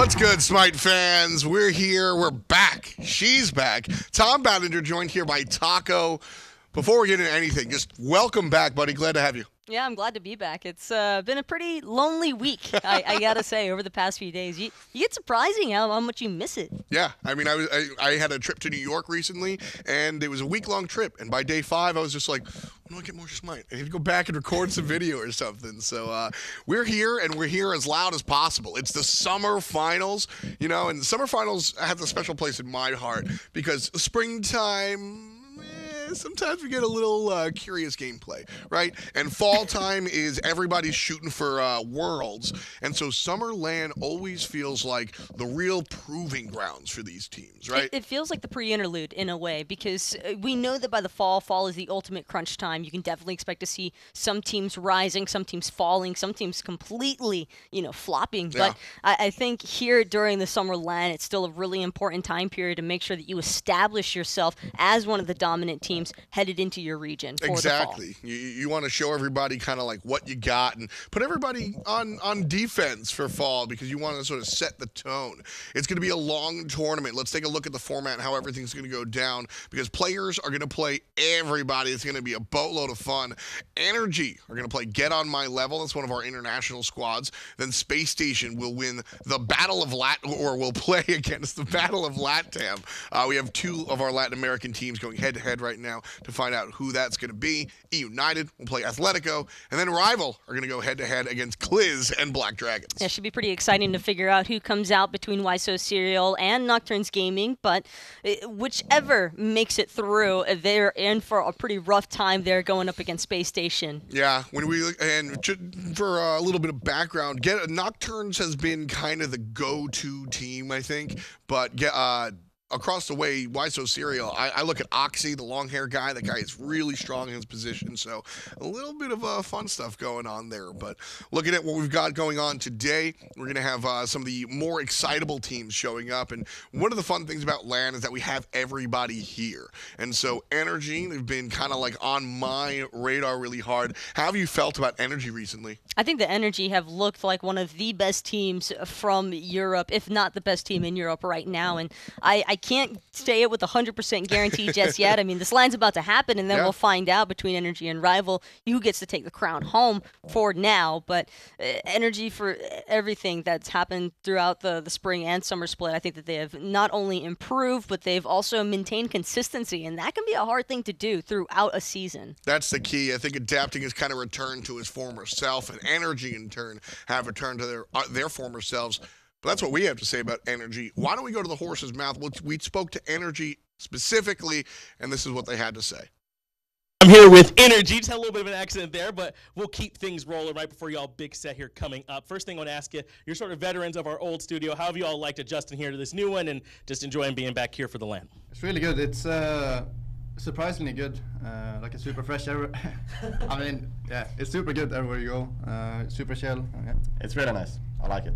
What's good, Smite fans? We're here. We're back. She's back. Tom Ballinger joined here by Taco. Before we get into anything, just welcome back, buddy. Glad to have you. Yeah, I'm glad to be back. It's been a pretty lonely week, I gotta say, over the past few days. You get surprising how much you miss it. Yeah, I mean, I had a trip to New York recently, and it was a week-long trip. And by day 5, I was just like, when do I get more Smite? I need to go back and record some video or something. So we're here, and we're here as loud as possible. It's the summer finals, you know, and the summer finals have a special place in my heart because springtime... sometimes we get a little curious gameplay, right? And fall time is everybody's shooting for worlds. And so Summer LAN always feels like the real proving grounds for these teams, right? It feels like the pre-interlude in a way because we know that by the fall is the ultimate crunch time. You can definitely expect to see some teams rising, some teams falling, some teams completely, flopping. Yeah. But I think here during the Summer LAN, it's still a really important time period to make sure that you establish yourself as one of the dominant teams headed into your region for exactly. the fall. You want to show everybody kind of like what you got and put everybody on defense for fall because you want to sort of set the tone. It's going to be a long tournament. Let's take a look at the format and how everything's going to go down because players are going to play everybody. It's going to be a boatload of fun. NRG are going to play GetOnMyLeveL. That's one of our international squads. Then Space Station will win the Battle of will play against the Battle of LATAM. We have 2 of our Latin American teams going head-to-head right now to find out who that's going to be. United will play Atletico, and then Rival are going to go head-to-head against Cliz and Black Dragons. Yeah, it should be pretty exciting to figure out who comes out between Serial and Nocturnes Gaming, but whichever makes it through, they're in for a pretty rough time there going up against Space Station. Yeah, for a little bit of background, Nocturnes has been kind of the go-to team, I think, but across the way, Serial, I look at Oxy, the long hair guy. That guy is really strong in his position. So a little bit of fun stuff going on there. But looking at what we've got going on today, we're going to have some of the more excitable teams showing up. And one of the fun things about LAN is that we have everybody here. And so NRG, they've been kind of like on my radar really hard. How have you felt about NRG recently? I think the NRG have looked like one of the best teams from Europe, if not the best team in Europe right now. And I can't say it with 100% guarantee just yet. I mean, this line's about to happen, and then we'll find out between NRG and Rival who gets to take the crown home for now. But NRG, for everything that's happened throughout the spring and summer split, I think that they have not only improved, but they've also maintained consistency, and that can be a hard thing to do throughout a season. That's the key. I think adapting has kind of returned to his former self, and NRG in turn have returned to their former selves. But that's what we have to say about NRG. Why don't we go to the horse's mouth? We spoke to NRG specifically, and this is what they had to say. I'm here with NRG. Just had a little bit of an accident there, but we'll keep things rolling right before y'all big set here coming up. First thing I want to ask you, you're sort of veterans of our old studio. How have you all liked adjusting here to this new one and just enjoying being back here for the LAN? It's really good. It's surprisingly good. Like a super fresh everywhere. I mean, yeah, it's super good everywhere you go. Super chill. Yeah. It's really nice. I like it.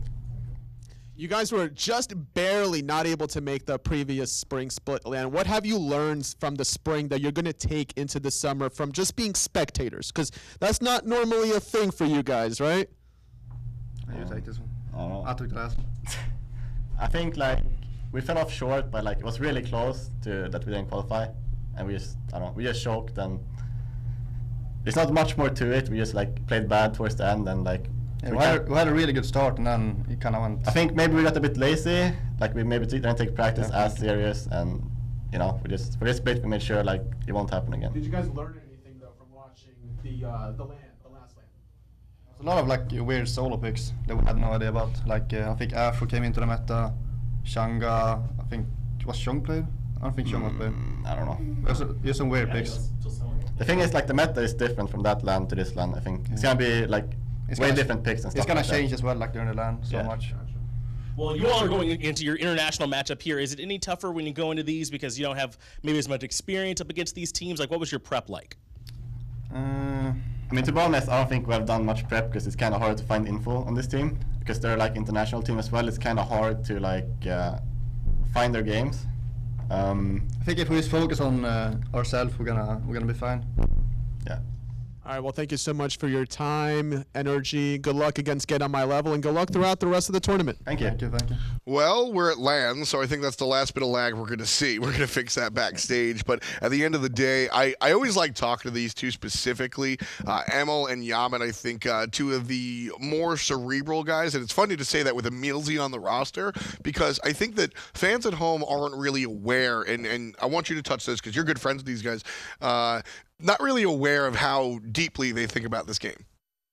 You guys were just barely not able to make the previous spring split LAN. What have you learned from the spring that you're going to take into the summer from just being spectators? Because that's not normally a thing for you guys, right? You take this one. I don't know. I took the last one. I think we fell off short, but it was really close to that we didn't qualify, and we just choked, and there's not much more to it. We just played bad towards the end, and yeah, we had a really good start, and then it kind of went. I think maybe we got a bit lazy. We maybe didn't take practice as serious, and for this split we made sure it won't happen again. Did you guys learn anything though from watching the last LAN? There's a lot of weird solo picks that we had no idea about. I think Afro came into the meta. Shanga, I think was Shang played. I don't think Shang was played. I don't know. There's some weird picks. The thing is, the meta is different from that LAN to this LAN. I think it's gonna be way different picks and stuff. It's gonna change as well, during the LAN so much. Well, you all are going into your international matchup here. Is it any tougher when you go into these because you don't have maybe as much experience up against these teams? What was your prep like? I mean, to be honest, I don't think we have done much prep because it's kind of hard to find info on this team because they're international team as well. It's kind of hard to find their games. I think if we just focus on ourselves, we're gonna be fine. Yeah. All right, well, thank you so much for your time, energy. Good luck against GetOnMyLevel, and good luck throughout the rest of the tournament. Thank you. Thank you. Thank you. Well, we're at LAN, so I think that's the last bit of lag we're going to see. We're going to fix that backstage. But at the end of the day, I always like talking to these two specifically. Emil and Yammyn, I think, two of the more cerebral guys. And it's funny to say that with EmilZy on the roster, because I think that fans at home aren't really aware. And I want you to touch this because you're good friends with these guys. Not really aware of how deeply they think about this game.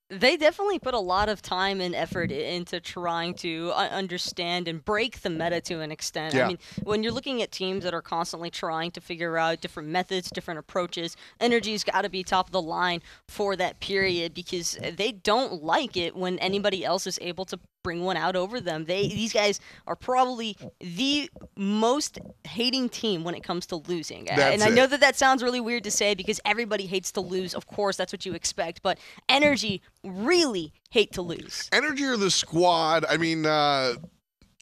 They definitely put a lot of time and effort into trying to understand and break the meta to an extent. Yeah. I mean, when you're looking at teams that are constantly trying to figure out different methods, different approaches, NRG's got to be top of the line for that period because they don't like it when anybody else is able to bring one out over them. These guys are probably the most hating team when it comes to losing. And I know that sounds really weird to say because everybody hates to lose. Of course, that's what you expect. But NRG really hate to lose. NRG are the squad. I mean,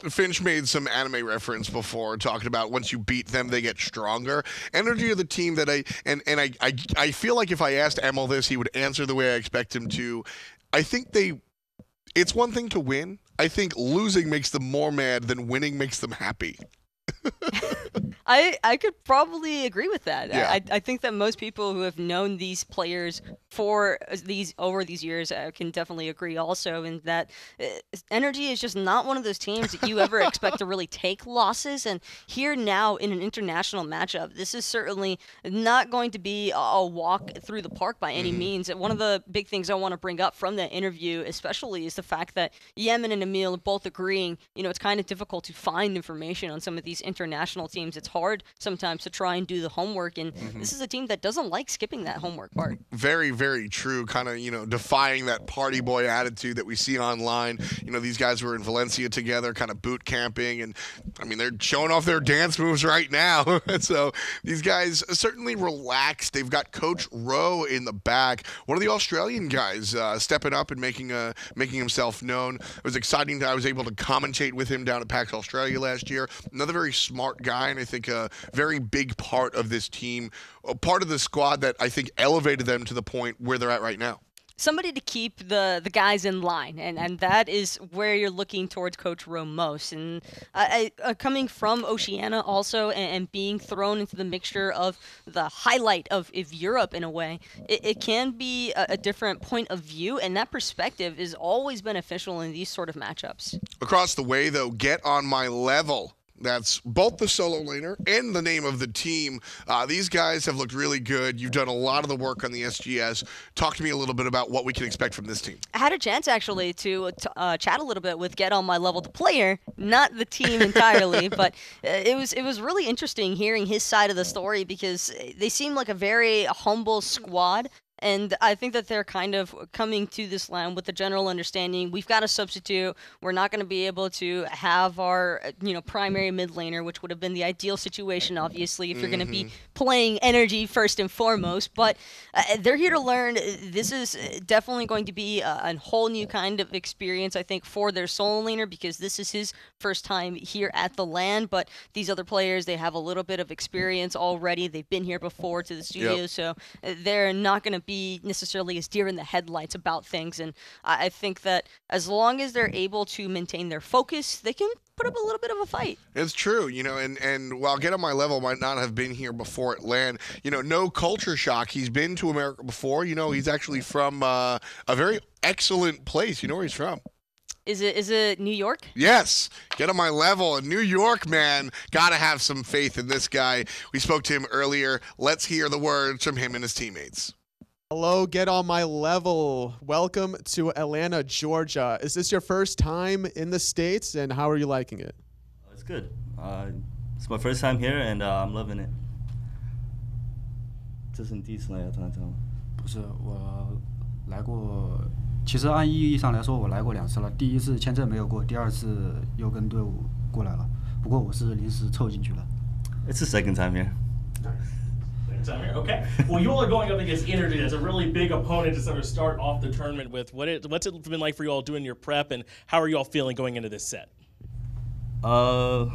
Finch made some anime reference before, talking about once you beat them, they get stronger. NRG are the team that I feel like if I asked Emil this, he would answer the way I expect him to. I think it's one thing to win. I think losing makes them more mad than winning makes them happy. I could probably agree with that. Yeah. I think that most people who have known these players over these years can definitely agree also in that NRG is just not one of those teams that you ever expect to really take losses. And here now in an international matchup, this is certainly not going to be a walk through the park by any means. One of the big things I want to bring up from that interview especially is the fact that Yammyn and Emil both agreeing, it's kind of difficult to find information on some of these international teams. It's hard sometimes to try and do the homework, and this is a team that doesn't like skipping that homework part. Very, very true. Kind of, defying that party boy attitude that we see online. These guys were in Valencia together, kind of boot camping, and I mean, they're showing off their dance moves right now. So these guys certainly relaxed. They've got Coach Rowe in the back, one of the Australian guys stepping up and making himself known. It was exciting that I was able to commentate with him down at PAX Australia last year. Another very smart guy, and I think a very big part of this team, a part of the squad that I think elevated them to the point where they're at right now. Somebody to keep the guys in line, and that is where you're looking towards Coach Rowe most. And coming from Oceania also and being thrown into the mixture of the highlight of Europe in a way, it can be a different point of view, and that perspective is always beneficial in these sort of matchups. Across the way, though, GetOnMyLevel. That's both the solo laner and the name of the team. These guys have looked really good. You've done a lot of the work on the SGS. Talk to me a little bit about what we can expect from this team. I had a chance actually to chat a little bit with GetOnMyLevel, the player, not the team entirely, but it was really interesting hearing his side of the story because they seem like a very humble squad. And I think that they're kind of coming to this land with the general understanding we've got a substitute. We're not going to be able to have our primary mid laner, which would have been the ideal situation, obviously, if you're going to be playing NRG first and foremost. But they're here to learn. This is definitely going to be a whole new kind of experience, I think, for their solo laner because this is his first time here at the land. But these other players, they have a little bit of experience already. They've been here before to the studio, so they're not going to be necessarily as deer in the headlights about things, and I think that as long as they're able to maintain their focus, they can put up a little bit of a fight. It's true, and while GetOnMyLevel might not have been here before at LAN, no culture shock. He's been to America before. He's actually from a very excellent place. You know where he's from? Is it New York? Yes. GetOnMyLevel in New York, man. Gotta have some faith in this guy. We spoke to him earlier. Let's hear the words from him and his teammates. Hello, GetOnMyLevel. Welcome to Atlanta, Georgia. Is this your first time in the States, and how are you liking it? It's good. It's my first time here, and I'm loving it. 这是你第一次来亚特兰大吗？不是，我来过。其实按意义上来说，我来过2次了。第一次签证没有过，第2次又跟队伍过来了。不过我是临时凑进去了。It's the second time here. Okay. Well, you all are going up against NRG. That's a really big opponent to sort of start off the tournament with. What's it been like for you all doing your prep, and how are you all feeling going into this set? Not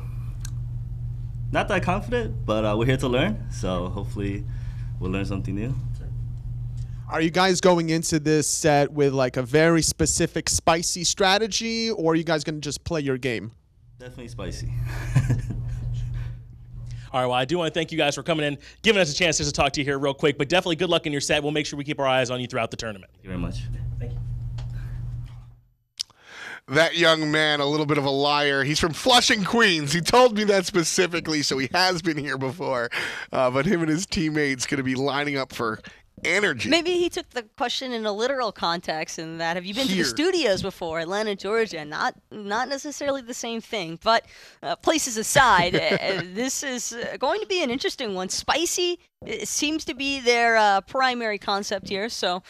that confident, but we're here to learn. So hopefully, we'll learn something new. Are you guys going into this set with like a very specific spicy strategy, or are you guys going to just play your game? Definitely spicy. All right, well, I do want to thank you guys for coming in, giving us a chance just to talk to you here real quick, but definitely good luck in your set. We'll make sure we keep our eyes on you throughout the tournament. Thank you very much. Thank you. That young man, a little bit of a liar. He's from Flushing, Queens. He told me that specifically, so he has been here before. But him and his teammates going to be lining up for NRG. Maybe he took the question in a literal context in that have you been to the studios before, Atlanta, Georgia? Not necessarily the same thing, but places aside, this is going to be an interesting one. Spicy seems to be their primary concept here, so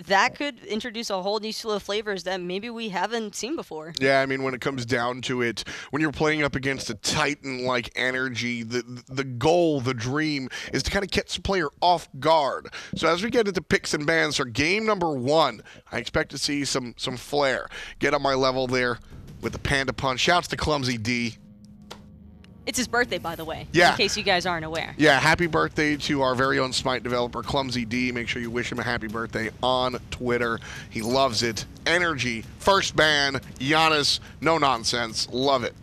that could introduce a whole new slew of flavors that maybe we haven't seen before. Yeah, I mean, when it comes down to it, when you're playing up against a titan like NRG, the goal, the dream, is to kind of catch the player off guard. So as we get into picks and bans for game number 1, I expect to see some flair. Get on my level there with the Panda Punch. Shouts to Clumsy D. It's his birthday, by the way, yeah. In case you guys aren't aware. Yeah, happy birthday to our very own Smite developer, Clumsy D. Make sure you wish him a happy birthday on Twitter. He loves it. NRG, first ban, Giannis, no nonsense. Love it.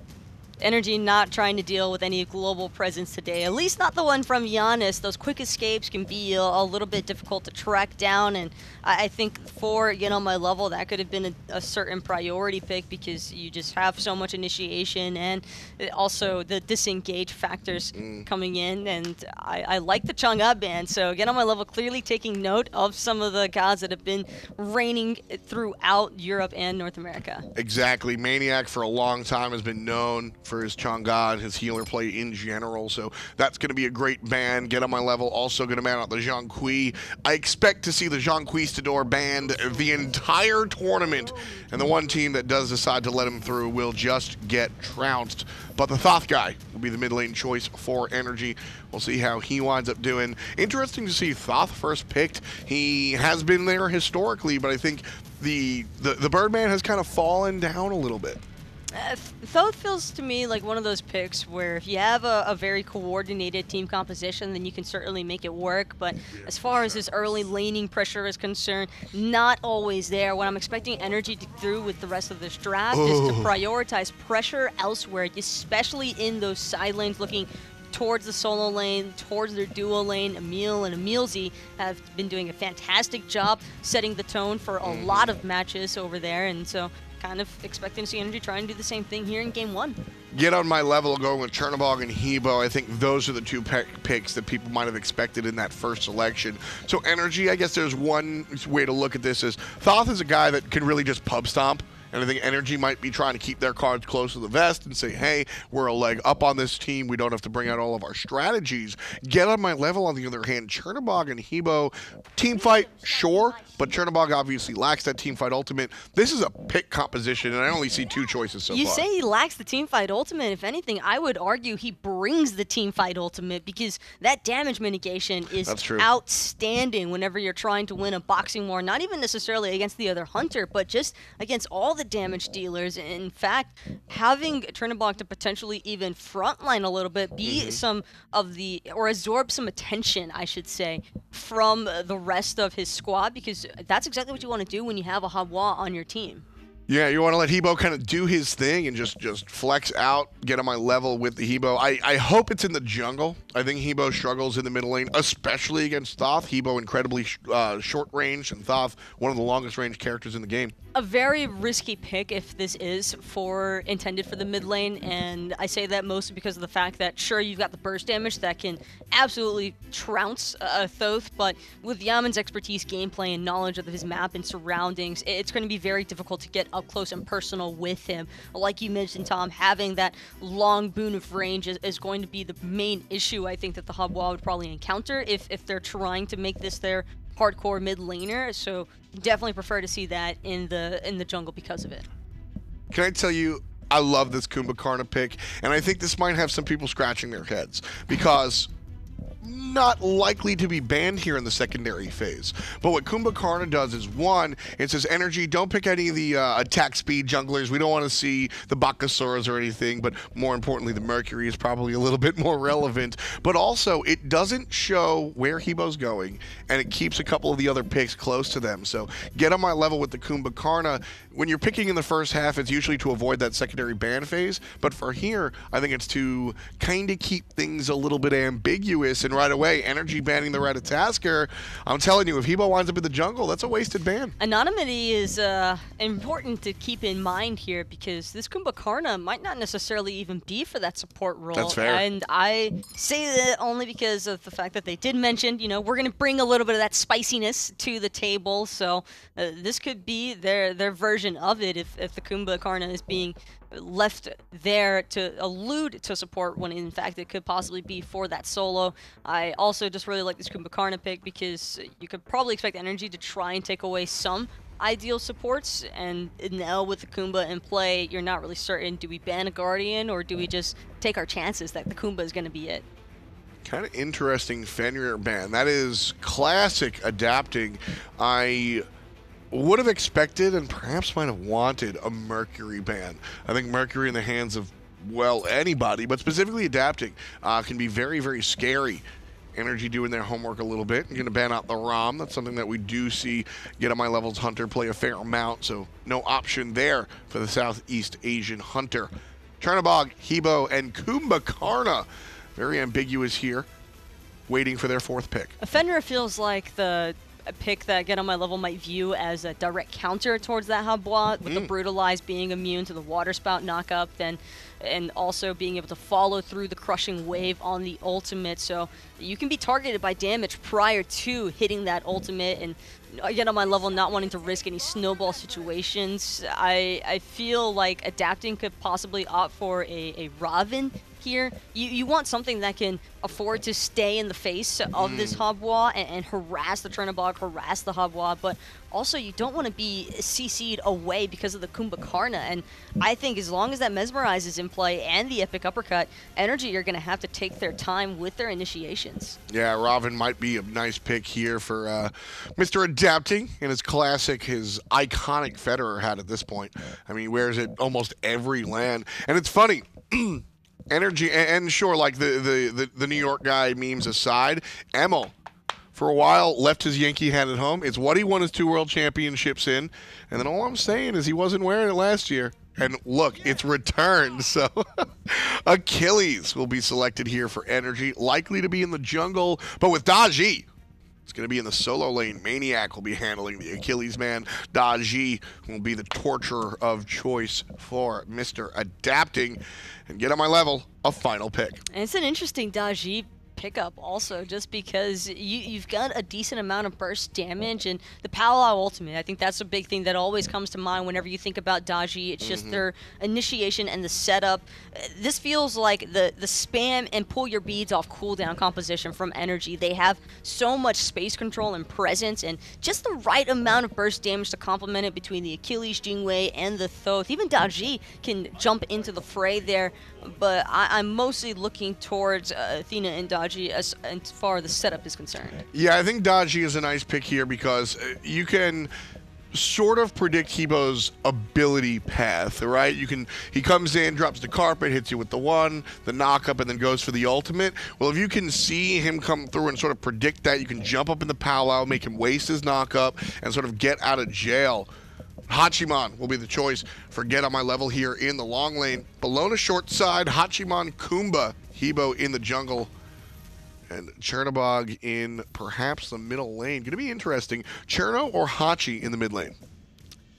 NRG not trying to deal with any global presence today, at least not the one from Giannis. Those quick escapes can be a little bit difficult to track down, and I think for GetOnMyLeveL, that could have been a certain priority pick because you just have so much initiation and also the disengage factors coming in, and I like the Chang'e ban, so GetOnMyLeveL clearly taking note of some of the gods that have been reigning throughout Europe and North America. Exactly. maniaKK for a long time has been known for his Chang'e and his healer play in general, so that's going to be a great ban. GetOnMyLeveL also going to ban out the Zhang Kui. I expect to see the Zhang Conquistador banned the entire tournament, and the one team that does decide to let him through will just get trounced. But the Thoth guy will be the mid lane choice for NRG. We'll see how he winds up doing. Interesting to see Thoth first picked. He has been there historically, but I think the Birdman has kind of fallen down a little bit. Thoth feels to me like one of those picks where if you have a very coordinated team composition, then you can certainly make it work. But as far as his early laning pressure is concerned, not always there. What I'm expecting NRG to do with the rest of this draft is to prioritize pressure elsewhere, especially in those side lanes looking towards the solo lane, towards their duo lane. Emil and emilZy have been doing a fantastic job setting the tone for a lot of matches over there, and so kind of expecting to see NRG try and do the same thing here in game 1. GetOnMyLeveL going with Chernobog and Hebo. I think those are the two picks that people might have expected in that first selection. So NRG, I guess there's one way to look at this is Thoth is a guy that can really just pub stomp. And I think NRG might be trying to keep their cards close to the vest and say, hey, we're a leg up on this team. We don't have to bring out all of our strategies. GetOnMyLeveL, on the other hand, Chernobog and Hebo, team fight, sure, but Chernobog obviously lacks that team fight ultimate. This is a pick composition, and I only see two choices so far. You say he lacks the team fight ultimate. If anything, I would argue he brings the team fight ultimate because that damage mitigation is outstanding whenever you're trying to win a boxing war, not even necessarily against the other hunter, but just against all the damage dealers. In fact, having Chernobog to potentially even frontline a little bit, be some of the, or absorb some attention, I should say, from the rest of his squad, because that's exactly what you want to do when you have a Hawa on your team. Yeah, you want to let Hebo kind of do his thing and just flex out, GetOnMyLeveL with the Hebo. I hope it's in the jungle. I think Hebo struggles in the middle lane, especially against Thoth. Hebo incredibly short range, and Thoth one of the longest range characters in the game. A very risky pick if this is intended for the mid lane, and I say that mostly because of the fact that sure, you've got the burst damage that can absolutely trounce Thoth, but with Yammyn's expertise, gameplay, and knowledge of his map and surroundings, it's going to be very difficult to get up close and personal with him. Like you mentioned, Tom, having that long boon of range is going to be the main issue I think that the Hubwall would probably encounter if they're trying to make this their hardcore mid laner, so definitely prefer to see that in the jungle because of it. Can I tell you, I love this Kumbhakarna pick, and I think this might have some people scratching their heads because not likely to be banned here in the secondary phase. But what Kumbhakarna does is, one, it says, NRG, don't pick any of the attack speed junglers. We don't want to see the Bakasuras or anything, but more importantly, the Mercury is probably a little bit more relevant. But also, it doesn't show where Hebo's going, and it keeps a couple of the other picks close to them. So get on my level with the Kumbhakarna. When you're picking in the first half, it's usually to avoid that secondary ban phase. But for here, I think it's to kind of keep things a little bit ambiguous. And right away, NRG banning the Ratatasker. I'm telling you, if Hebo winds up in the jungle, that's a wasted ban. Anonymity is important to keep in mind here, because this Kumbhakarna might not necessarily even be for that support role. That's fair. And I say that only because of the fact that they did mention, you know, we're going to bring a little bit of that spiciness to the table. So this could be their version of it if the Kumbhakarna is being left there to allude to support, when in fact it could possibly be for that solo. I also just really like this Kumbhakarna pick, because you could probably expect NRG to try and take away some ideal supports, and now with the Kumbha in play, you're not really certain, do we ban a Guardian or do we just take our chances that the Kumbha is going to be it? Kind of interesting Fenrir ban. That is classic adapting. I would have expected and perhaps might have wanted a Mercury ban. I think Mercury in the hands of, well, anybody, but specifically adapting, can be very, very scary. NRG doing their homework a little bit. You're going to ban out the ROM. That's something that we do see GetOnMyLevel's Hunter play a fair amount, so no option there for the Southeast Asian Hunter. Chernobog, Hebo, and Kumbhakarna. Very ambiguous here, waiting for their fourth pick. Fenrir feels like a pick that GetOnMyLevel might view as a direct counter towards that Habois, with the Brutalize being immune to the Water Spout knockup, and also being able to follow through the Crushing Wave on the ultimate, so you can be targeted by damage prior to hitting that ultimate, and GetOnMyLevel not wanting to risk any snowball situations. I feel like adapting could possibly opt for a Raven here. You want something that can afford to stay in the face of this Habois and harass the Chernobog, harass the Habois, but also you don't want to be CC'd away because of the Kumbhakarna, and I think as long as that Mesmerize is in play and the Epic Uppercut, NRG are going to have to take their time with their initiations. Yeah, Raven might be a nice pick here for Mr. Adapting in his classic, his iconic Federer hat at this point. I mean, he wears it almost every LAN, and it's funny. NRG, and sure, like the New York guy memes aside, Emil, for a while, left his Yankee hat at home. It's what he won his 2 world championships in, and then all I'm saying is he wasn't wearing it last year. And look, it's returned, so Achilles will be selected here for NRG, likely to be in the jungle, but with Daji, it's going to be in the solo lane. maniaKK will be handling the Achilles man. Daji will be the torturer of choice for Mr. Adapting. And GetOnMyLevel, a final pick. And it's an interesting Daji pickup also, just because you've got a decent amount of burst damage, and the Powwow ultimate, I think that's a big thing that always comes to mind whenever you think about Daji. It's just their initiation and the setup. This feels like the spam and pull your beads off cooldown composition from NRG. They have so much space control and presence, and just the right amount of burst damage to complement it between the Achilles, Jing and the Thoth. Even Daji can jump into the fray there, but I'm mostly looking towards Athena and Daji as far as the setup is concerned. Yeah, I think Daji is a nice pick here because you can sort of predict Hebo's ability path, right? He comes in, drops the carpet, hits you with the 1, the knock-up, and then goes for the ultimate. Well, if you can see him come through and sort of predict that, you can jump up in the powwow, make him waste his knock-up, and sort of get out of jail. Hachiman will be the choice for GetOnMyLevel here in the long lane. Bellona short side, Hachiman, Kumbha, Hebo in the jungle, and Chernobog in perhaps the middle lane. Going to be interesting. Cherno or Hachi in the mid lane?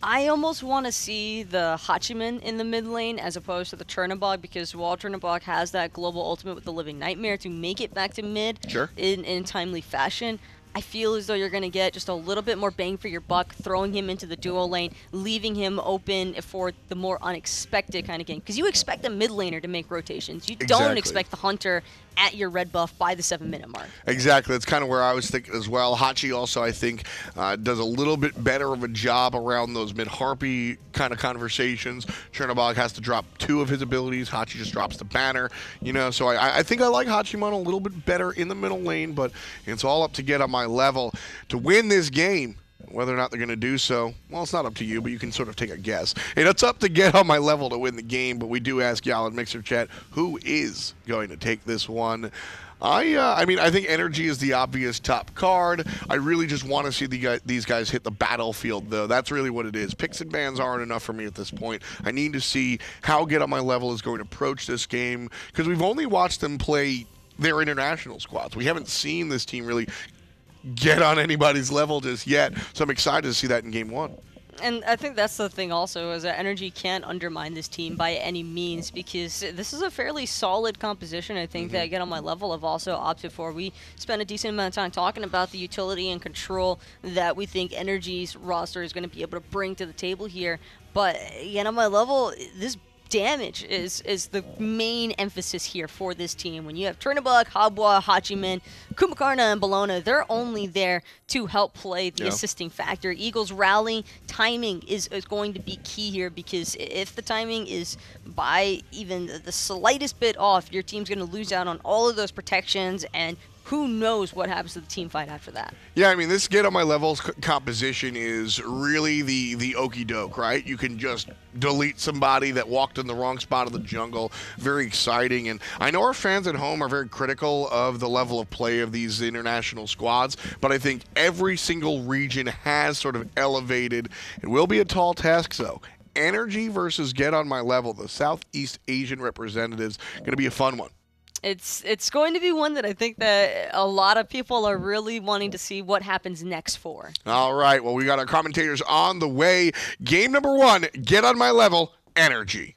I almost want to see the Hachiman in the mid lane as opposed to the Chernobog, because while Chernobog has that global ultimate with the Living Nightmare to make it back to mid in timely fashion, I feel as though you're going to get just a little bit more bang for your buck throwing him into the duo lane, leaving him open for the more unexpected kind of game. Because you expect a mid laner to make rotations. You don't expect the Hunter at your red buff by the 7-minute mark. Exactly. That's kind of where I was thinking as well. Hachi also, I think, does a little bit better of a job around those mid-harpy kind of conversations. Chernobog has to drop 2 of his abilities. Hachi just drops the banner. You know, so I think I like Hachiman a little bit better in the middle lane, but it's all up to GetOnMyLeveL to win this game. Whether or not they're going to do so, well, it's not up to you, but you can sort of take a guess. And it's up to GetOnMyLeveL to win the game, but we do ask y'all in Mixer Chat, who is going to take this one? I mean, I think NRG is the obvious top card. I really just want to see these guys hit the battlefield, though. That's really what it is. Picks and bans aren't enough for me at this point. I need to see how GetOnMyLeveL is going to approach this game, because we've only watched them play their international squads. We haven't seen this team really get on anybody's level just yet, so I'm excited to see that in game 1. And I think that's the thing also, is that NRG can't undermine this team by any means, because this is a fairly solid composition. I think that GetOnMyLeveL have also opted for. We spent a decent amount of time talking about the utility and control that we think NRG's roster is going to be able to bring to the table here. But GetOnMyLeveL, this damage is the main emphasis here for this team. When you have Chernobog, Habwa, Hachiman, Kumbhakarna, and Bellona, they're only there to help play the assisting factor. Eagles rally timing is going to be key here, because if the timing is by even the slightest bit off, your team's going to lose out on all of those protections, and who knows what happens to the team fight after that. Yeah, I mean, this GetOnMyLevel's composition is really the okie doke, right? You can just delete somebody that walked in the wrong spot of the jungle. Very exciting. And I know our fans at home are very critical of the level of play of these international squads, but I think every single region has sort of elevated. It will be a tall task, though. NRG versus GetOnMyLeveL, the Southeast Asian representatives, going to be a fun one. It's going to be one that I think that a lot of people are really wanting to see what happens next for. All right, well, we got our commentators on the way. Game number 1, GetOnMyLeveL, NRG.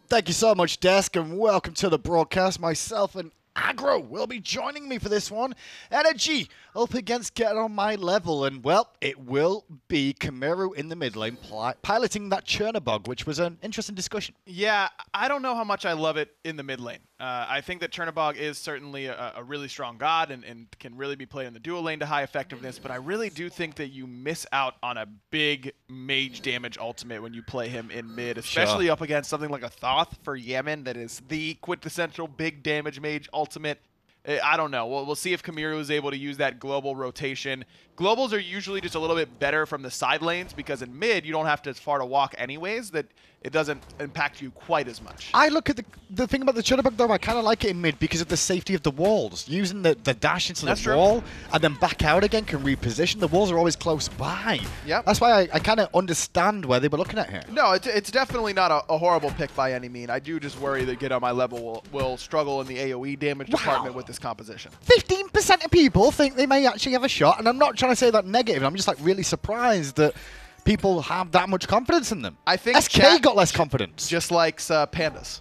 Thank you so much, Desk, and welcome to the broadcast. Myself and Agro will be joining me for this one. NRG up against GetOnMyLeveL, and, well, it will be Kamiru in the mid lane piloting that Chernobog, which was an interesting discussion. Yeah, I don't know how much I love it in the mid lane. I think that Chernobog is certainly a really strong god and can really be played in the dual lane to high effectiveness, but I really do think that you miss out on a big mage damage ultimate when you play him in mid, especially up against something like a Thoth for Yammyn that is the quintessential big damage mage ultimate. I don't know. We'll see if Kamiru is able to use that global rotation. Globals are usually just a little bit better from the side lanes, because in mid, you don't have to as far to walk anyways, that it doesn't impact you quite as much. I look at the thing about the Chernobog, though, I kind of like it in mid because of the safety of the walls. Using the dash into the wall and then back out again can reposition. The walls are always close by. Yep. That's why I kind of understand where they were looking at here. No, it's definitely not a horrible pick by any mean. I do just worry that GetOnMyLeveL will struggle in the AoE damage department with this composition. 15% of people think they may actually have a shot, and I'm not trying to say that negative. I'm just like really surprised that people have that much confidence in them. I think SK got less confidence. Just likes pandas.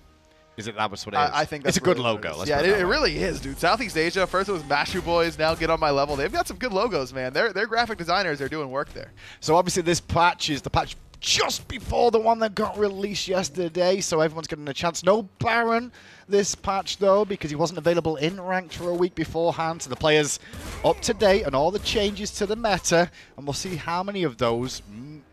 Is it that was what it is? I think that's it's a good logo. Yeah, it really is, dude. Southeast Asia, first it was Mashu Boys, now GetOnMyLeveL. They've got some good logos, man. Their graphic designers are doing work there. So obviously this patch is the patch just before the one that got released yesterday, so everyone's getting a chance. No Baron this patch, though, because he wasn't available in ranked for a week beforehand, so the players up to date on all the changes to the meta, and we'll see how many of those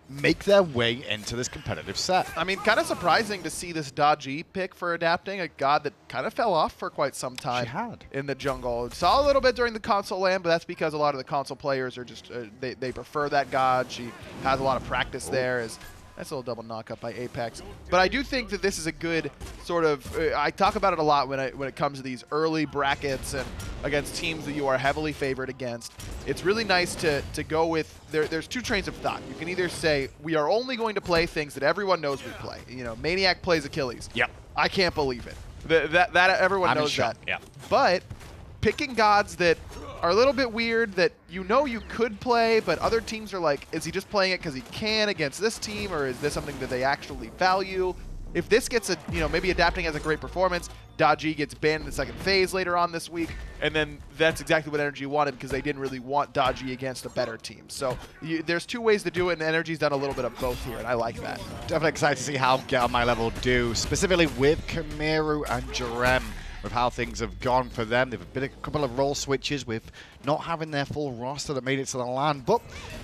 make their way into this competitive set. I mean, kind of surprising to see this dodgy pick for adapting, a god that kind of fell off for quite some time in the jungle. Saw a little bit during the console land, but that's because a lot of the console players are just, they prefer that god. She has a lot of practice there. That's a little double knock-up by iApex. But I do think that this is a good sort of... I talk about it a lot when it comes to these early brackets and against teams that you are heavily favored against. It's really nice to go with... There's two trains of thought. You can either say, we are only going to play things that everyone knows we play. You know, maniaKK plays Achilles. Yep. I can't believe it. That everyone knows that. Yeah. But picking gods that are a little bit weird, that you know you could play, but other teams are like, is he just playing it because he can against this team, or is this something that they actually value? If this gets a, maybe adapting has a great performance, DaGi gets banned in the second phase later on this week, and then that's exactly what NRG wanted because they didn't really want DaGi against a better team. So there's two ways to do it, and NRG's done a little bit of both here, and I like that. Definitely excited to see how GetOnMyLeveL do, specifically with Kamiru and Jerem, with how things have gone for them. They've been a couple of role switches with not having their full roster that made it to the LAN, but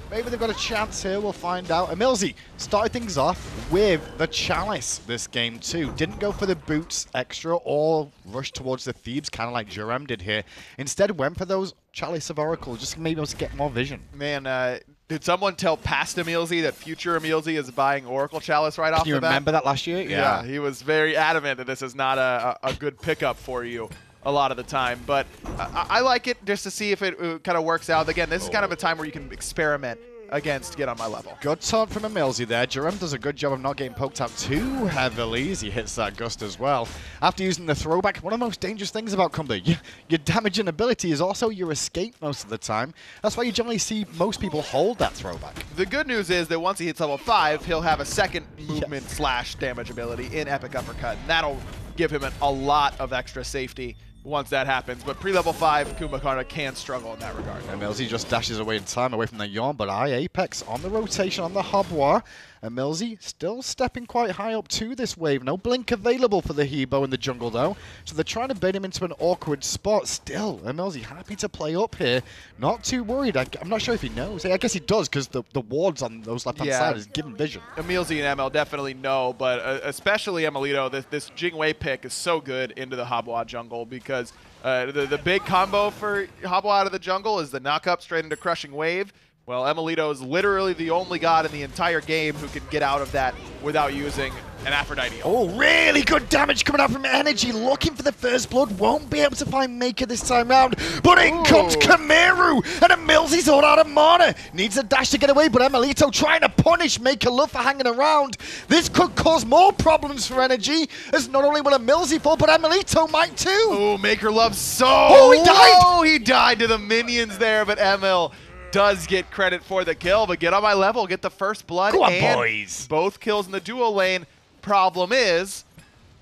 maybe they've got a chance here. We'll find out. EmilZy started things off with the Chalice this game too. Didn't go for the boots extra or rush towards the Thebes, kind of like Jerem did here. Instead went for those Chalice of Oracle, just maybe able to get more vision. Man, did someone tell past EmilZy that future EmilZy is buying Oracle Chalice right off the bat? Can you remember that last year? Yeah, he was very adamant that this is not a good pickup for you a lot of the time. But I like it just to see if it kind of works out. Again, this is kind of a time where you can experiment against GetOnMyLeveL. Good taunt from EmilZy there. Jerem does a good job of not getting poked out too heavily as he hits that gust as well. After using the throwback, one of the most dangerous things about Kumbhakarna, your damaging ability is also your escape most of the time. That's why you generally see most people hold that throwback. The good news is that once he hits level 5, he'll have a second movement slash damage ability in Epic Uppercut, and that'll give him a lot of extra safety once that happens. But pre-level 5, Kumbhakarna can struggle in that regard. EmilZy just dashes away in time, away from the Yawn, but iApex on the rotation on the Hobwa. EmilZy still stepping quite high up to this wave. No blink available for the Hebo in the jungle, though. So they're trying to bait him into an awkward spot. Still, EmilZy happy to play up here. Not too worried. I'm not sure if he knows. I guess he does, because the wards on those left-hand side is giving vision. EmilZy and ML definitely know, but especially emilitoo, this Jing Wei pick is so good into the Hobwa jungle because the big combo for Hobwa out of the jungle is the knock-up straight into Crushing Wave. Well, emilitoo is literally the only god in the entire game who can get out of that without using an Aphrodite. Oh, really good damage coming out from NRG. Looking for the first blood. Won't be able to find Maker this time round. But in comes Kamiru. And EmilZy's all out of mana. Needs a dash to get away, but emilitoo trying to punish MakerLovE for hanging around. This could cause more problems for NRG, as not only will EmilZy fall, but emilitoo might too. Oh, MakerLovE so low. He died. Oh, he died to the minions there, but Emil does get credit for the kill, but GetOnMyLeveL, get the first blood. Go on, and boys. Both kills in the duo lane. Problem is,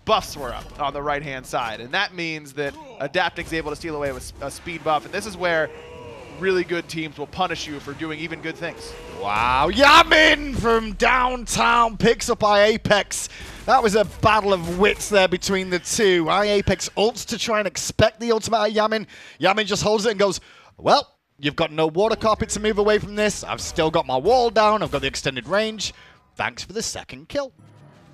buffs were up on the right-hand side, and that means that Adapting's able to steal away with a speed buff, and this is where really good teams will punish you for doing even good things. Wow, Yammyn from downtown picks up iApex. That was a battle of wits there between the two. iApex ults to try and expect the ultimate at Yammyn. Yammyn just holds it and goes, well, you've got no water carpet to move away from this. I've still got my wall down. I've got the extended range. Thanks for the second kill.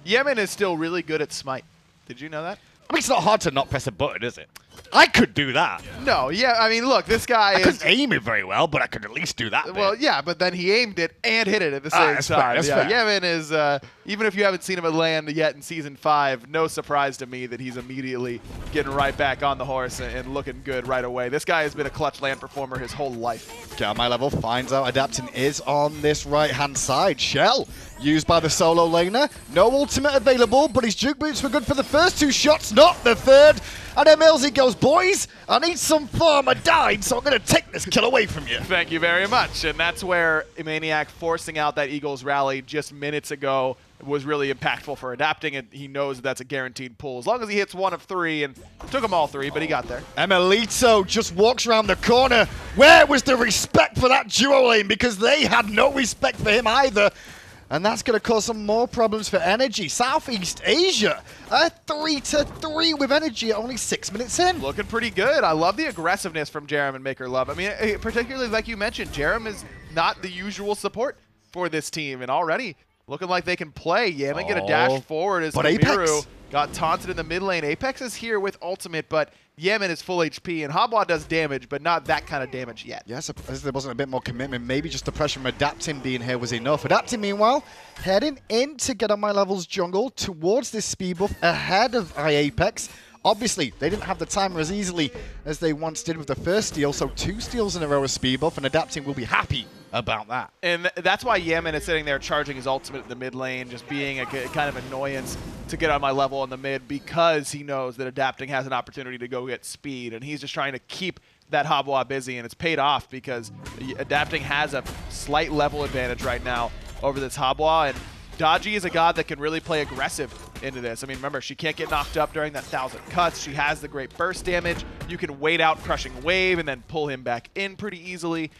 Yammyn is still really good at Smite. Did you know that? I mean, it's not hard to not press a button, is it? I could do that. No, yeah, I mean, look, this guy I couldn't aim it very well, but I could at least do that. Well, yeah, but then he aimed it and hit it at the same time. That's fair. Yammyn is, even if you haven't seen him at LAN yet in Season 5, no surprise to me that he's immediately getting right back on the horse and looking good right away. This guy has been a clutch LAN performer his whole life. GetOnMyLeveL finds out Adapting is on this right-hand side. Shell used by the solo laner. No ultimate available, but his juke boots were good for the first two shots, not the third. And EmilZy goes, boys, I need some farm. I died, so I'm going to take this kill away from you. Thank you very much. And that's where maniaKK forcing out that Eagles rally just minutes ago was really impactful for Adapting, and he knows that's a guaranteed pull. As long as he hits one of three, and took him all three, but he got there. emilitoo just walks around the corner. Where was the respect for that duo lane? Because they had no respect for him either. And that's going to cause some more problems for NRG. Southeast Asia, a 3-3 with NRG at only 6 minutes in. Looking pretty good. I love the aggressiveness from Jerem and MakerLovE. I mean, particularly like you mentioned, Jerem is not the usual support for this team, and already looking like they can play. Yammyn get a dash forward as Kamiru got taunted in the mid lane. Apex is here with ultimate, but Yammyn is full HP, and Hobwa does damage, but not that kind of damage yet. Yes, as there wasn't a bit more commitment. Maybe just the pressure from Adapting being here was enough. Adapting, meanwhile, heading into GetOnMyLeveL's jungle towards this speed buff ahead of iApex. Obviously, they didn't have the timer as easily as they once did with the first steal, so 2 steals in a row of speed buff, and Adapting will be happy about that. And that's why Yammyn is sitting there charging his ultimate in the mid lane, just being a kind of annoyance to GetOnMyLeveL in the mid, because he knows that Adapting has an opportunity to go get speed, and he's just trying to keep that Hobwa busy, and it's paid off because Adapting has a slight level advantage right now over this Hobwa, and Dodgy is a god that can really play aggressive into this. I mean, remember, she can't get knocked up during that 1,000 cuts. She has the great burst damage. You can wait out Crushing Wave and then pull him back in pretty easily.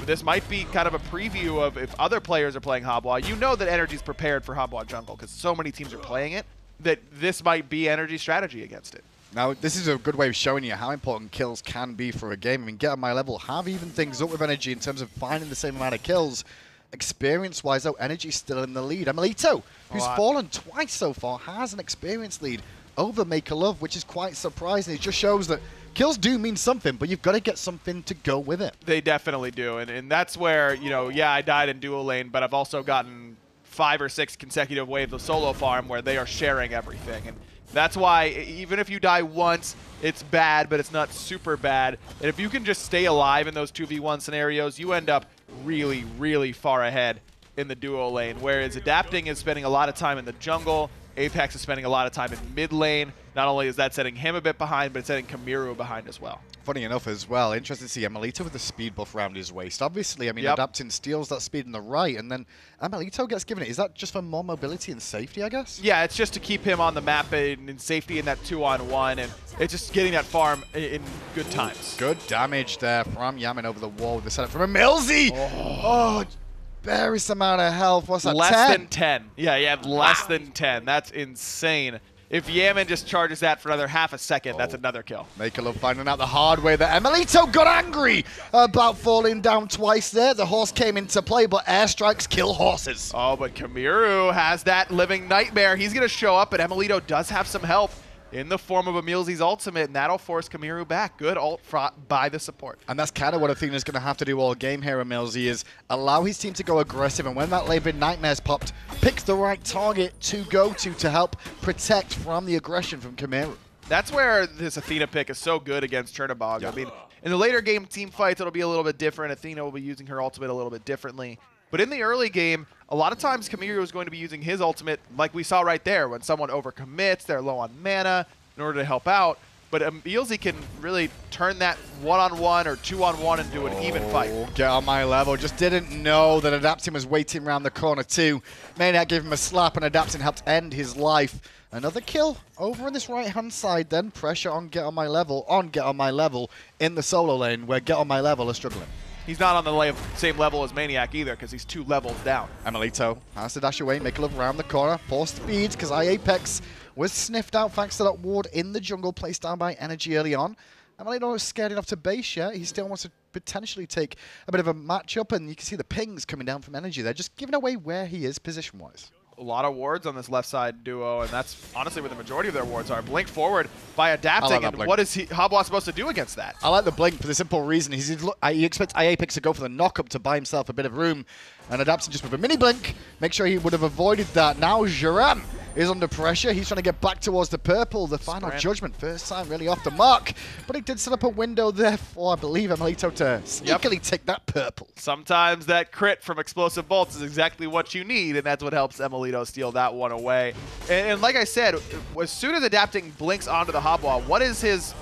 This might be kind of a preview of if other players are playing Habwa. You know that NRG's prepared for Habwa jungle because so many teams are playing it that this might be NRG's strategy against it. Now, this is a good way of showing you how important kills can be for a game. I mean, GetOnMyLeveL have evened things up with NRG in terms of finding the same amount of kills. Experience-wise, though, NRG's still in the lead. emilitoo, who's fallen twice so far, has an experience lead over MakerLovE, which is quite surprising. It just shows that kills do mean something, but you've got to get something to go with it. They definitely do, and that's where, you know, yeah, I died in duo lane, but I've also gotten 5 or 6 consecutive waves of solo farm where they are sharing everything. And that's why even if you die once, it's bad, but it's not super bad. And if you can just stay alive in those 2v1 scenarios, you end up really, really far ahead in the duo lane. Whereas Adapting is spending a lot of time in the jungle, apex is spending a lot of time in mid lane. Not only is that setting him a bit behind, but it's setting Kamiru behind as well. Funny enough as well, interesting to see emilitoo with the speed buff around his waist. Obviously, I mean, Adapting steals that speed in the right, and then emilitoo gets given it. Is that just for more mobility and safety, I guess? Yeah, it's just to keep him on the map in safety in that 2-on-1, and it's just getting that farm in good times. Good damage there from Yammyn over the wall with the setup from emilZy. Oh, barest amount of health. What's that, less than 10. Yeah, less than 10. That's insane. If Yammyn just charges that for another half a second, that's another kill. MakerLovE finding out the hard way that emilitoo got angry about falling down twice there. The horse came into play, but airstrikes kill horses. Oh, but Kamiru has that living nightmare. He's going to show up, but emilitoo does have some help in the form of emilZy's ultimate, and that'll force Kamiru back. Good ult by the support. And that's kind of what Athena's going to have to do all game here, emilZy, is allow his team to go aggressive, and when that living nightmare's popped, pick the right target to go to help protect from the aggression from Kamiru. That's where this Athena pick is so good against Chernobog. I mean, in the later game team fights, it'll be a little bit different. Athena will be using her ultimate a little bit differently. But in the early game, a lot of times Kamiru is going to be using his ultimate like we saw right there when someone overcommits, they're low on mana in order to help out. But emilZy can really turn that 1-on-1 or 2-on-1 into an even fight. GetOnMyLeveL just didn't know that Adapting was waiting around the corner too. maniaKK gave him a slap and Adapting helped end his life. Another kill over on this right-hand side then. Pressure on GetOnMyLeveL in the solo lane where GetOnMyLeveL are struggling. He's not on the same level as maniaKK either because he's 2 levels down. emilitoo has to dash away, MakerLovE around the corner, force speeds because iApex was sniffed out thanks to that ward in the jungle placed down by NRG early on. emilitoo is scared enough to base yet. He still wants to potentially take a bit of a matchup, and you can see the pings coming down from NRG. They're just giving away where he is position-wise. A lot of wards on this left side duo, and that's honestly where the majority of their wards are. Blink forward by Adapting, and what is Habwa supposed to do against that? I like the blink for the simple reason. He expects iApex to go for the knock-up to buy himself a bit of room, and Adapting just with a mini blink, make sure he would have avoided that. Now Jaram is under pressure. He's trying to get back towards the purple. The final judgment, first time really off the mark, but he did set up a window there for, I believe, emilitoo to sneakily take that purple. Sometimes that crit from explosive bolts is exactly what you need, and that's what helps emilitoo steal that one away. And like I said, as soon as Adapting blinks onto the Habwa, what is his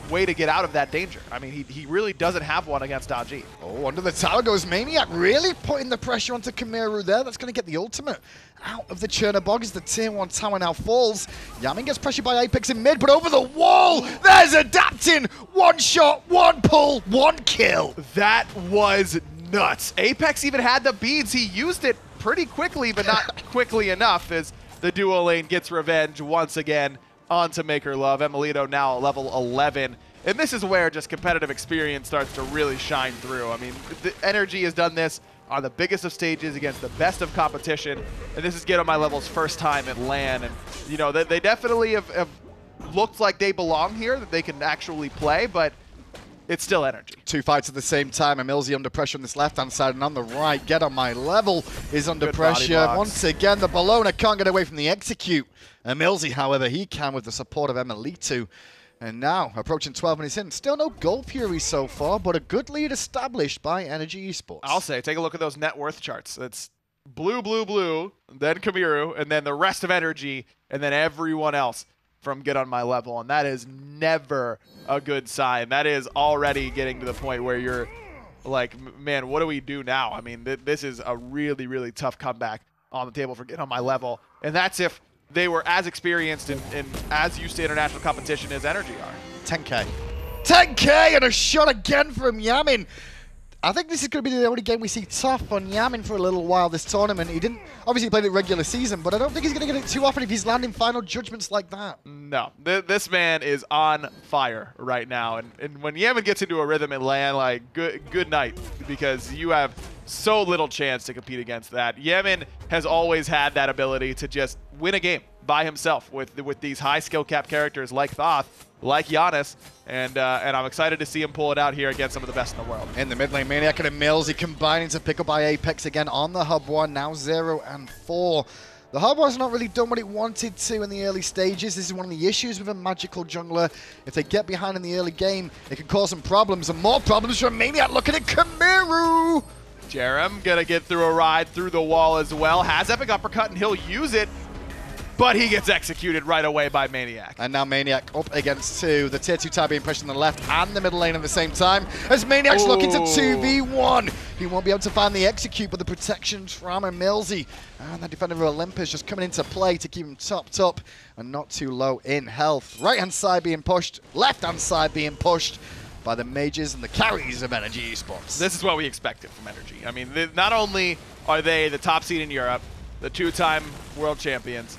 way to get out of that danger? I mean, he really doesn't have one against Dodgy. Oh, under the tower goes maniaKK, really putting the pressure onto Kamiru there. That's going to get the ultimate out of the Chernobog as the tier 1 tower now falls. Yammyn gets pressured by iApex in mid, but over the wall, there's Adapting. 1 shot, 1 pull, 1 kill. That was nuts. apex even had the beads. He used it pretty quickly, but not quickly enough as the duo lane gets revenge once again onto MakerLovE. emilitoo now at level 11. And this is where just competitive experience starts to really shine through. I mean, the NRG has done this on the biggest of stages against the best of competition. And this is GetOnMyLevel's first time at LAN. And, you know, they definitely have looked like they belong here, that they can actually play, but it's still NRG. 2 fights at the same time. emilZy under pressure on this left-hand side, and on the right, GetOnMyLeveL is under pressure. Once again, the Bellona can't get away from the execute. emilZy, however, he can with the support of emilitoo. And now, approaching 12 minutes in, still no goal fury so far, but a good lead established by NRG Esports. I'll say, take a look at those net worth charts. It's blue, blue, blue, then Kamiru, and then the rest of NRG, and then everyone else from GetOnMyLeveL. And that is never a good sign. That is already getting to the point where you're like, man, what do we do now? I mean, this is a really, really tough comeback on the table for GetOnMyLeveL, and that's if they were as experienced and as used to international competition as NRG are. 10K. 10K and a shot again from Yammyn. I think this is going to be the only game we see Thoth on Yammyn for a little while this tournament. He didn't obviously play it regular season, but I don't think he's going to get it too often if he's landing final judgments like that. No, this man is on fire right now, and when Yammyn gets into a rhythm and land, like good night, because you have so little chance to compete against that. Yammyn has always had that ability to just win a game by himself with these high skill cap characters like Thoth, like Giannis, and I'm excited to see him pull it out here against some of the best in the world. In the mid lane, maniaKK and emilZy combining to pick up iApex again on the hub one, now 0 and 4. The hub one's not really done what it wanted to in the early stages. This is one of the issues with a magical jungler. If they get behind in the early game, it can cause some problems, and more problems for maniaKK. Looking at Kamiru. Jerem gonna get through a ride through the wall as well. Has Epic Uppercut, and he'll use it. But he gets executed right away by maniaKK. And now maniaKK up against 2. The tier 2 tower being pushed on the left and the middle lane at the same time. As maniaKK's looking to 2v1. He won't be able to find the execute, but the protections from emilZy. And the defender of Olympus just coming into play to keep him topped up and not too low in health. Right-hand side being pushed, left-hand side being pushed by the mages and the carries of NRG Esports. This is what we expected from NRG. I mean, not only are they the top seed in Europe, the 2-time world champions,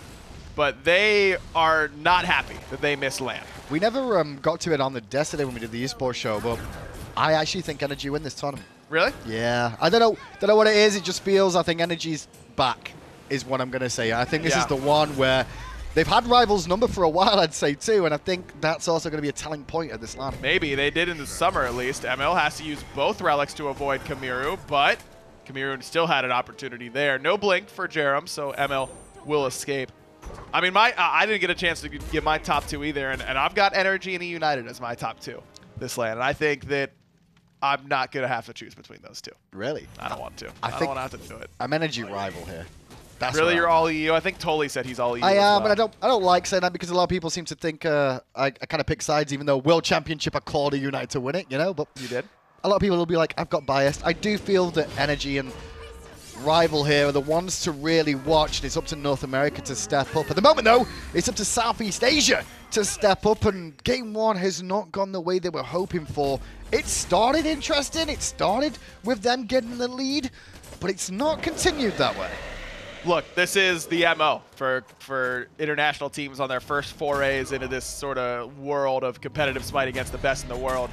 but they are not happy that they missed LAN. We never got to it on the yesterday when we did the esports show, but I actually think NRG win this tournament. Really? Yeah. I don't know what it is. It just feels, I think NRG's back is what I'm going to say. I think this is the one where they've had rivals number for a while, I'd say, too, and I think that's also going to be a telling point at this LAN. Maybe. They did in the summer, at least. ML has to use both relics to avoid Kamiru, but Kamiru still had an opportunity there. No blink for Jerem, so ML will escape. I mean, I didn't get a chance to give my top 2 either, and I've got NRG and United as my top 2 this LAN, and I think that I'm not going to have to choose between those 2. Really? I don't want to. I don't want to have to do it. I'm NRG rival here. That's really, you're all EU? I think Tolly said he's all EU. I am, well. but I don't like saying that because a lot of people seem to think I kind of pick sides, even though World Championship I called a United to win it, you know? But you did? A lot of people will be like, I've got biased. I do feel that NRG and rival here are the ones to really watch, and it's up to North America to step up. At the moment, though, it's up to Southeast Asia to step up, and Game 1 has not gone the way they were hoping for. It started interesting. It started with them getting the lead, but it's not continued that way. Look, this is the MO for international teams on their first forays into this sort of world of competitive Smite against the best in the world.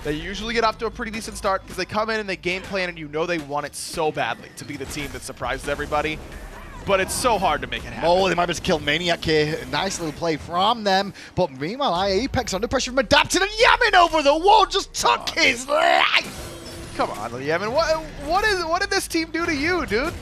They usually get off to a pretty decent start because they come in and they game plan and you know they want it so badly to be the team that surprises everybody. But it's so hard to make it happen. Oh, they might be able to kill maniaKK here. Nice little play from them. But meanwhile, iApex under pressure from Adapted, and Yammyn over the wall just took his life. Come on, Yammyn. What did this team do to you, dude?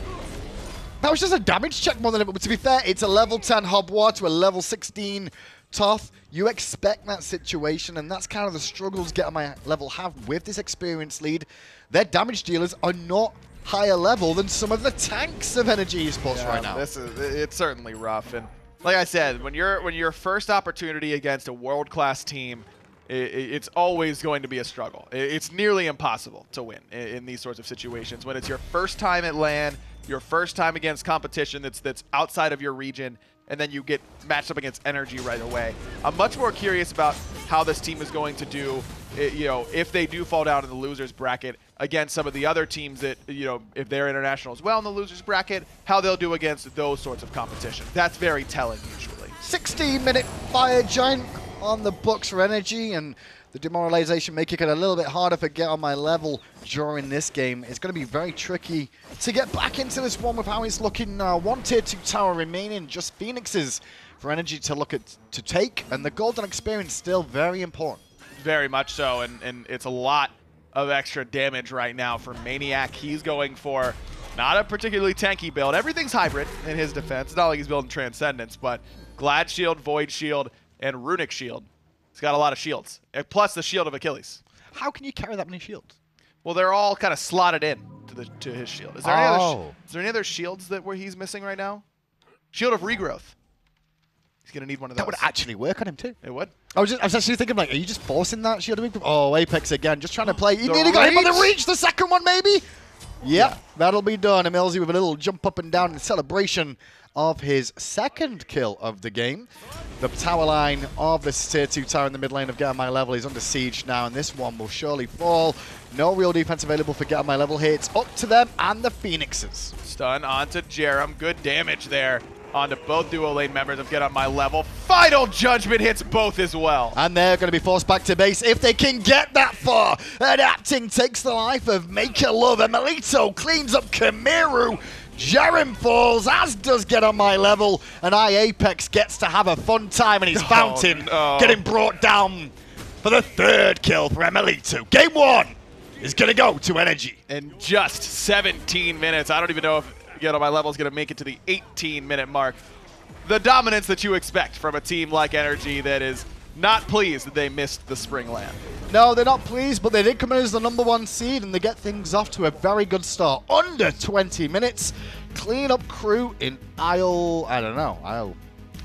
That was just a damage check more than it. But to be fair, it's a level 10 Hobwa to a level 16 Thoth. You expect that situation, and that's kind of the struggles GetOnMyLeveL have with this experienced lead. Their damage dealers are not higher level than some of the tanks of NRG Esports right now. It's certainly rough, and like I said, when your first opportunity against a world-class team, it's always going to be a struggle. It's nearly impossible to win in these sorts of situations. When it's your first time at LAN, your first time against competition that's outside of your region, and then you get matched up against NRG right away. I'm much more curious about how this team is going to do, if they do fall down in the losers bracket against some of the other teams that, if they're international as well in the losers bracket, how they'll do against those sorts of competition. That's very telling usually. 16-minute fire giant on the books for NRG, and the demoralization making it a little bit harder for GetOnMyLeveL during this game. It's going to be very tricky to get back into this one with how it's looking now. One tier 2 tower remaining, just Phoenixes for NRG to look at to take, and the golden experience still very important. Very much so, and it's a lot of extra damage right now for maniaKK. He's going for not a particularly tanky build. Everything's hybrid in his defense. It's not like he's building Transcendence, but Glad Shield, Void Shield, and Runic Shield. He's got a lot of shields, plus the shield of Achilles. How can you carry that many shields? Well, they're all kind of slotted in to his shield. Is there any other shields that he's missing right now? Shield of Regrowth. He's gonna need one of those. That would actually work on him too. It would. I was actually thinking, like, are you just forcing that shield of Regrowth? Oh, Apex again, just trying to play. You nearly got him on the reach. The second one, maybe. Yep, that'll be done. emilZy with a little jump up and down in celebration of his second kill of the game. The tower line of this tier 2 tower in the mid lane of GetOnMyLeveL is under siege now, and this one will surely fall. No real defense available for GetOnMyLeveL here. It's up to them and the Phoenixes. Stun onto Jerem. Good damage there onto both duo lane members of GetOnMyLeveL. Final Judgment hits both as well. And they're going to be forced back to base if they can get that far. Adapting takes the life of MakerLovE. emilitoo cleans up Kamiru. Jerem falls, as does GetOnMyLeveL, and iApex gets to have a fun time, and he's found him getting brought down for the 3rd kill for emilitoo. Game 1 is going to go to NRG. In just 17 minutes. I don't even know if GetOnMyLeveL is going to make it to the 18-minute mark. The dominance that you expect from a team like NRG that is not pleased that they missed the spring land. No, they're not pleased, but they did come in as the #1 seed, and they get things off to a very good start. Under 20 minutes, clean up crew in aisle, I don't know,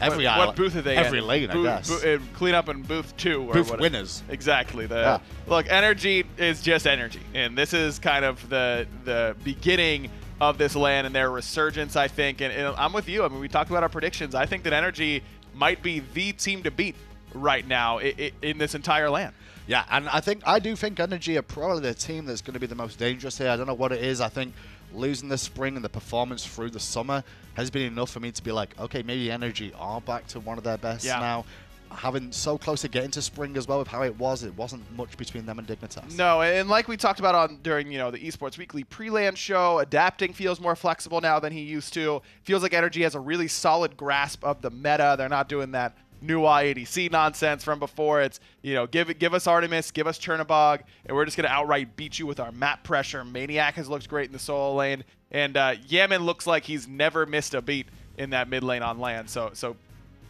every aisle. What booth are they every in? lane, I guess. Clean up in booth 2. Or Booth whatever. winners. Exactly. Yeah. Look, NRG is just NRG, and this is kind of the beginning of this land and their resurgence, I think. And I'm with you. I mean, we talked about our predictions. I think that NRG might be the team to beat right now in this entire land. Yeah, and I do think NRG are probably the team that's going to be the most dangerous here. I don't know what it is. I think losing the spring and the performance through the summer has been enough for me to be like, okay, maybe NRG are back to one of their best now. Having so close to getting to spring as well with how it wasn't much between them and Dignitas. No, and like we talked about during the Esports Weekly pre-land show, adapting feels more flexible now than he used to. Feels like NRG has a really solid grasp of the meta. They're not doing that new ADC nonsense from before. It's, give us Artemis, give us Chernobog, and we're just going to outright beat you with our map pressure. maniaKK has looked great in the solo lane, and Yammyn looks like he's never missed a beat in that mid lane on land. So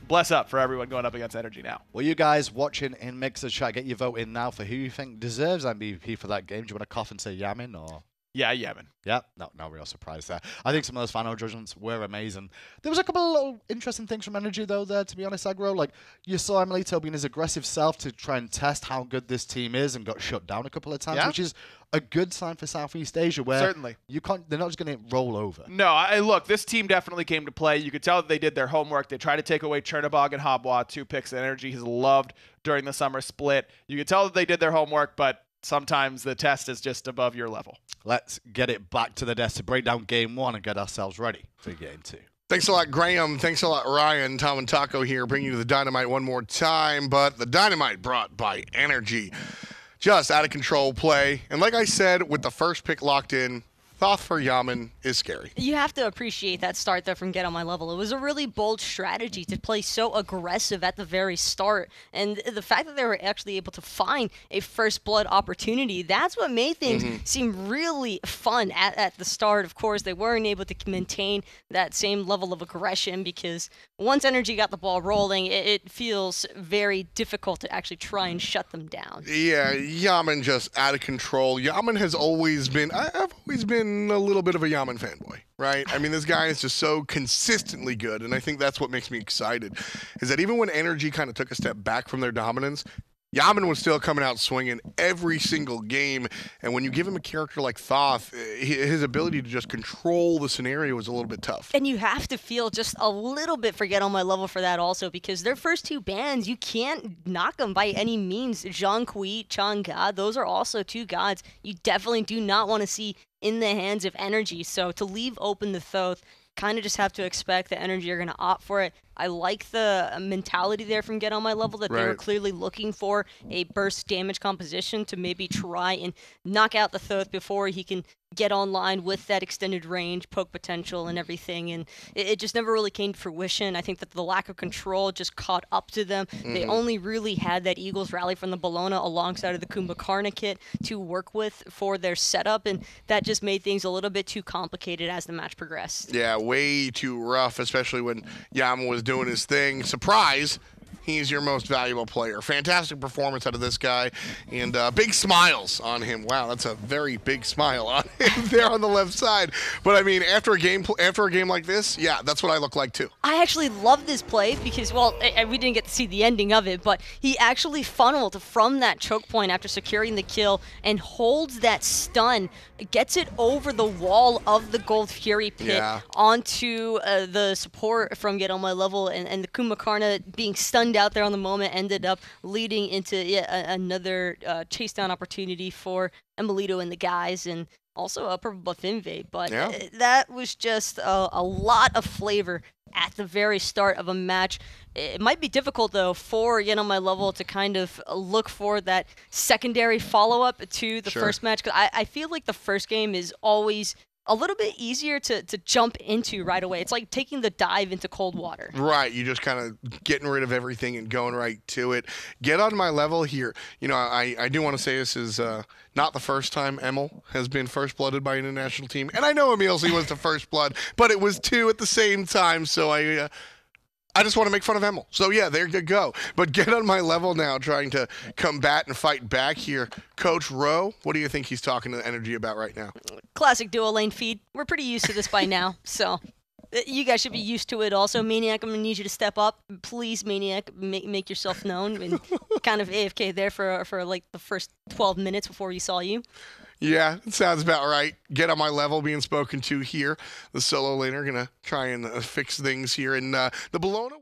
bless up for everyone going up against NRG now. Well, you guys watching in Mixer chat, get your vote in now for who you think deserves MVP for that game. Do you want to cough and say Yammyn or? Yeah, Yammyn. Yeah, no real surprise there. I think some of those final judgments were amazing. There was a couple of little interesting things from NRG, though, there, to be honest, Aggro. Like, you saw emilitoo being his aggressive self to try and test how good this team is and got shut down a couple of times, which is a good sign for Southeast Asia, where certainly they're not just going to roll over. No, look, this team definitely came to play. You could tell that they did their homework. They tried to take away Chernobog and Habwa, 2 picks that NRG has loved during the summer split. You could tell that they did their homework, but sometimes the test is just above your level. Let's get it back to the desk to break down game 1 and get ourselves ready for game 2. Thanks a lot, Graham. Thanks a lot, Ryan. Tom and Taco here, bringing you the Dynamite one more time, but the Dynamite brought by NRG. Just out of control play. And like I said, with the first pick locked in, Thoth for Yammyn is scary. You have to appreciate that start there from GetOnMyLeveL. It was a really bold strategy to play so aggressive at the very start. And the fact that they were actually able to find a first blood opportunity, that's what made things seem really fun at the start. Of course, they weren't able to maintain that same level of aggression because once NRG got the ball rolling, it feels very difficult to actually try and shut them down. Yeah, Yammyn just out of control. Yammyn has always been, I've always been a little bit of a Yammyn fanboy, right? I mean, this guy is just so consistently good, and I think that's what makes me excited, is that even when NRG kind of took a step back from their dominance, Yammyn was still coming out swinging every single game, and when you give him a character like Thoth, his ability to just control the scenario is a little bit tough. And you have to feel just a little bit for GetOnMyLeveL for that also, because their first 2 bans, you can't knock them by any means. Zhonghui, Chang'e, those are also 2 gods you definitely do not want to see in the hands of NRG. So to leave open the Thoth, kind of just have to expect that NRG are going to opt for it. I like the mentality there from GetOnMyLeveL that they were clearly looking for a burst damage composition to maybe try and knock out the Thoth before he can get online with that extended range, poke potential, and everything. And it just never really came to fruition. I think that the lack of control just caught up to them. They only really had that Eagles rally from the Bellona alongside of the Kumbhakarna kit to work with for their setup, and that just made things a little bit too complicated as the match progressed. Yeah, way too rough, especially when Yammyn was doing his thing. Surprise! he's your most valuable player. Fantastic performance out of this guy, and big smiles on him. Wow, that's a very big smile on him there on the left side. But I mean, after a game like this, yeah, that's what I look like too. I actually love this play because, well, we didn't get to see the ending of it, but he actually funneled from that choke point after securing the kill and holds that stun, gets it over the wall of the Gold Fury pit onto the support from GetOnMyLeveL, and the Kumbhakarna being stunned out there on the moment ended up leading into yet another chase down opportunity for emilitoo and the guys, and also a purple buff invade. But that was just a lot of flavor at the very start of a match. It might be difficult, though, for GetOnMyLeveL to kind of look for that secondary follow-up to the first match, because I feel like the first game is always a little bit easier to jump into right away. It's like taking the dive into cold water. Right, you just kind of getting rid of everything and going right to it. GetOnMyLeveL here. You know, I do want to say this is not the first time Emil has been first blooded by an international team. And I know emilZy was the first blood, but it was two at the same time, so I just want to make fun of Emil. So yeah, there you go. But GetOnMyLeveL now trying to combat and fight back here. Coach Rowe, what do you think he's talking to NRG about right now? Classic duo lane feed. We're pretty used to this by now, so you guys should be used to it also. maniaKK, I'm going to need you to step up. Please, maniaKK, make yourself known. And kind of AFK there for like the first 12 minutes before we saw you. Yeah, it sounds about right. GetOnMyLeveL being spoken to here. The solo laner going to try and fix things here. And the Bellona...